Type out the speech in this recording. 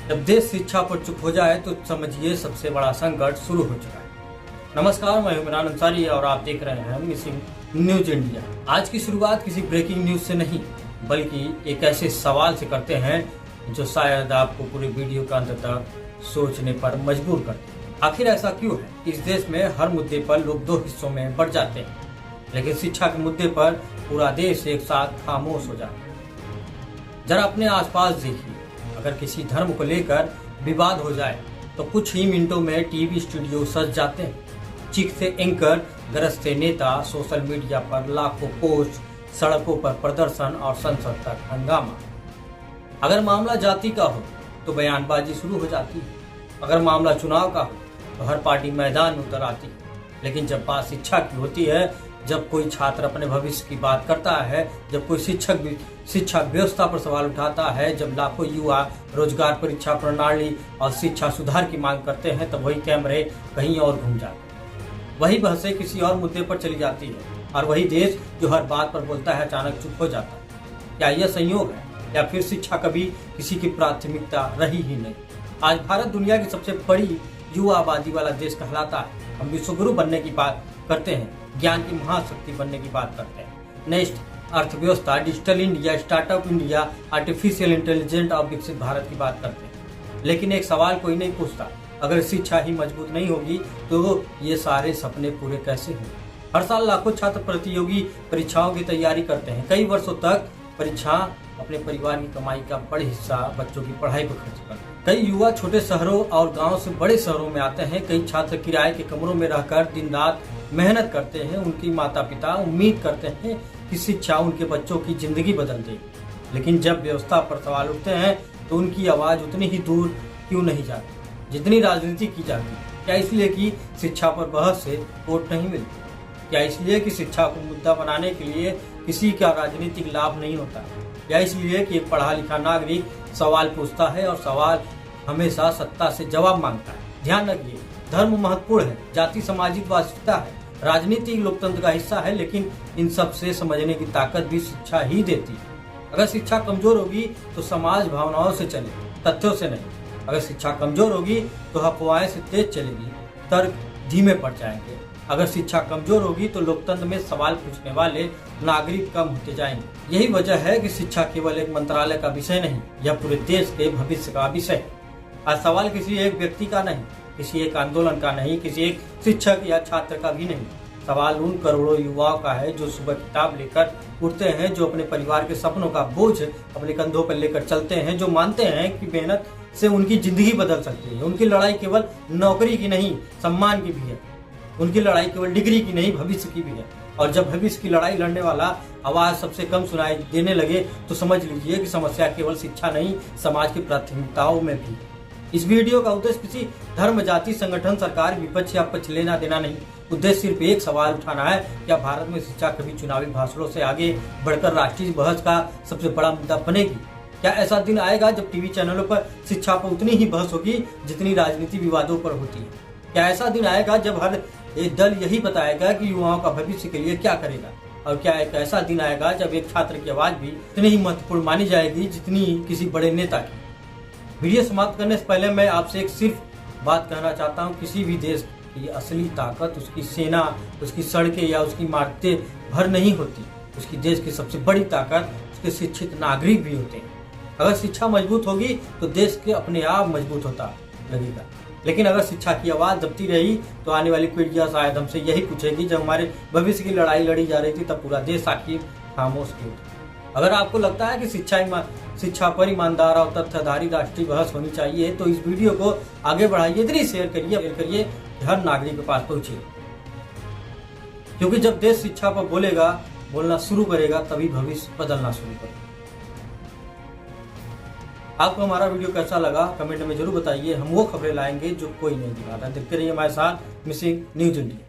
जब देश शिक्षा पर चुप हो जाए तो समझिए सबसे बड़ा संकट शुरू हो चुका है। नमस्कार, मैं इमरान अंसारी और आप देख रहे हैं मिसिंग न्यूज इंडिया। आज की शुरुआत किसी ब्रेकिंग न्यूज से नहीं बल्कि एक ऐसे सवाल से करते हैं जो शायद आपको पूरी वीडियो का अंत तक सोचने पर मजबूर करते हैं। आखिर ऐसा क्यों है? इस देश में हर मुद्दे पर लोग दो हिस्सों में बढ़ जाते हैं, लेकिन शिक्षा के मुद्दे पर पूरा देश एक साथ खामोश हो जाता है। जरा अपने आसपास देखिए, अगर किसी धर्म को लेकर विवाद हो जाए तो कुछ ही मिनटों में टीवी स्टूडियो सज जाते हैं। चीखते एंकर, गरजते नेता, सोशल मीडिया पर लाखों पोस्ट, सड़कों पर प्रदर्शन और संसद तक हंगामा। अगर मामला जाति का हो तो बयानबाजी शुरू हो जाती है। अगर मामला चुनाव का हो तो हर पार्टी मैदान में उतर आती है। लेकिन जब बात शिक्षा की होती है, जब कोई छात्र अपने भविष्य की बात करता है, जब कोई शिक्षक भी शिक्षा व्यवस्था पर सवाल उठाता है, जब लाखों युवा रोजगार, परीक्षा प्रणाली और शिक्षा सुधार की मांग करते हैं, तब वही कैमरे कहीं और घूम जाते हैं। वही बहसें किसी और मुद्दे पर चली जाती है और वही देश जो हर बात पर बोलता है अचानक चुप हो जाता है। क्या यह संयोग है या फिर शिक्षा कभी किसी की प्राथमिकता रही ही नहीं? आज भारत दुनिया की सबसे बड़ी युवा आबादी वाला देश कहलाता है। हम विश्वगुरु बनने की बात करते हैं, ज्ञान की महाशक्ति बनने की बात करते हैं, नेक्स्ट अर्थव्यवस्था, digital India, startup India, artificial intelligent और विकसित भारत की बात करते हैं। लेकिन एक सवाल कोई नहीं पूछता, अगर शिक्षा ही मजबूत नहीं होगी तो ये सारे सपने पूरे कैसे होंगे? हर साल लाखों छात्र प्रतियोगी परीक्षाओं की तैयारी करते हैं। कई वर्षों तक परीक्षा अपने परिवार की कमाई का बड़ा हिस्सा बच्चों की पढ़ाई पर खर्च करते हैं। कई युवा छोटे शहरों और गांवों से बड़े शहरों में आते हैं। कई छात्र किराए के कमरों में रहकर दिन रात मेहनत करते हैं। उनकी माता पिता उम्मीद करते हैं कि शिक्षा उनके बच्चों की जिंदगी बदल देगी। लेकिन जब व्यवस्था पर सवाल उठते हैं तो उनकी आवाज उतनी ही दूर क्यों नहीं जाती जितनी राजनीति की जाती है? क्या इसलिए कि शिक्षा पर बहस से वोट नहीं मिलती? क्या इसलिए कि शिक्षा को मुद्दा बनाने के लिए किसी का राजनीतिक लाभ नहीं होता? या इसलिए कि एक पढ़ा लिखा नागरिक सवाल पूछता है और सवाल हमेशा सत्ता से जवाब मांगता है? ध्यान रखिए, धर्म महत्वपूर्ण है, जाति सामाजिक वास्तविकता है, राजनीति लोकतंत्र का हिस्सा है, लेकिन इन सब से समझने की ताकत भी शिक्षा ही देती है। अगर शिक्षा कमजोर होगी तो समाज भावनाओं से चले, तथ्यों से नहीं। अगर शिक्षा कमजोर होगी तो अफवाहें से तेज चलेगी, तर्क धीमे पड़ जाएंगे। अगर शिक्षा कमजोर होगी तो लोकतंत्र में सवाल पूछने वाले नागरिक कम होते जाएंगे। यही वजह है कि शिक्षा केवल एक मंत्रालय का विषय नहीं, यह पूरे देश के भविष्य का विषय है। आज सवाल किसी एक व्यक्ति का नहीं, किसी एक आंदोलन का नहीं, किसी एक शिक्षक या छात्र का भी नहीं। सवाल उन करोड़ों युवाओं का है जो सुबह किताब लेकर उठते हैं, जो अपने परिवार के सपनों का बोझ अपने कंधों पर लेकर चलते हैं, जो मानते हैं कि मेहनत से उनकी जिंदगी बदल सकती है। उनकी लड़ाई केवल नौकरी की नहीं, सम्मान की भी है। उनकी लड़ाई केवल डिग्री की नहीं, भविष्य की भी है। और जब भविष्य की लड़ाई लड़ने वाला आवाज सबसे कम सुनाई देने लगे तो समझ लीजिए कि समस्या केवल शिक्षा नहीं, समाज की प्राथमिकताओं में भी। इस वीडियो का उद्देश्य किसी धर्म, जाति, संगठन, सरकार, विपक्ष या पक्ष लेना देना नहीं। उद्देश्य सिर्फ एक सवाल उठाना है, क्या भारत में शिक्षा कभी चुनावी भाषणों से आगे बढ़कर राष्ट्रीय बहस का सबसे बड़ा मुद्दा बनेगी? क्या ऐसा दिन आएगा जब टीवी चैनलों पर शिक्षा पर उतनी ही बहस होगी जितनी राजनीति विवादों पर होती है? क्या ऐसा दिन आएगा जब हर एक दल यही बताएगा कि युवाओं का भविष्य के लिए क्या करेगा? और क्या एक ऐसा दिन आएगा जब एक छात्र की आवाज भी इतनी ही महत्वपूर्ण मानी जाएगी जितनी किसी बड़े नेता की? वीडियो समाप्त करने से पहले मैं आपसे एक सिर्फ बात कहना चाहता हूँ, किसी भी देश की असली ताकत उसकी सेना, उसकी सड़कें या उसकी इमारतें भर नहीं होती। उसकी देश की सबसे बड़ी ताकत उसके शिक्षित नागरिक भी होते हैं। अगर शिक्षा मजबूत होगी तो देश के अपने आप मजबूत होता लगेगा। लेकिन अगर शिक्षा की आवाज दबती रही तो आने वाली पीढ़ियां शायद हमसे यही पूछेगी, जब हमारे भविष्य की लड़ाई लड़ी जा रही थी तब पूरा देश आखिर खामोश क्यों था? अगर आपको लगता है कि शिक्षा पर ईमानदार और तथ्याधारी राष्ट्रीय बहस होनी चाहिए तो इस वीडियो को आगे बढ़ाइए, इतनी शेयर करिए, हर नागरिक के पास पहुंचे। क्योंकि जब देश शिक्षा पर बोलना शुरू करेगा तभी भविष्य बदलना शुरू करेगा। आपको हमारा वीडियो कैसा लगा कमेंट में जरूर बताइए। हम वो खबरें लाएंगे जो कोई नहीं दिखाता। देखते रहिए हमारे साथ मिसिंग न्यूज इंडिया।